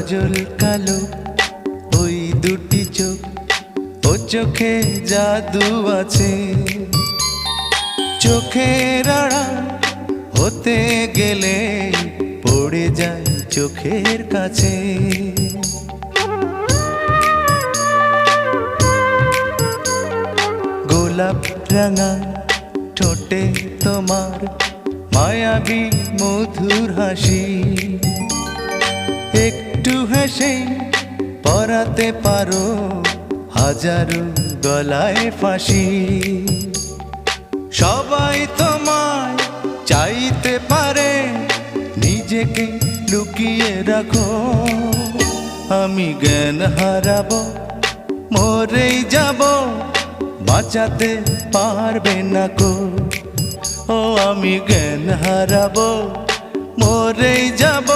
কাজল কালো ওই দুটি চোখ, ও চোখে জাদু আছে। চোখের আড়াল হতে গেলে পড়ে যায় চোখের কাছে। গোলাপ রাঙা ঠোঁটে তোমার মায়াবী মধুর হাসি, একটু হেসে পরাতে পারো হাজারো গলায় ফাঁসি। সবাই তোমায় চাইতে পারে, নিজেকে লুকিয়ে রাখো। আমি জ্ঞান হারাবো, মরেই যাব, বাঁচাতে পারবে না কো। ও আমি জ্ঞান হারাবো, মরেই যাব,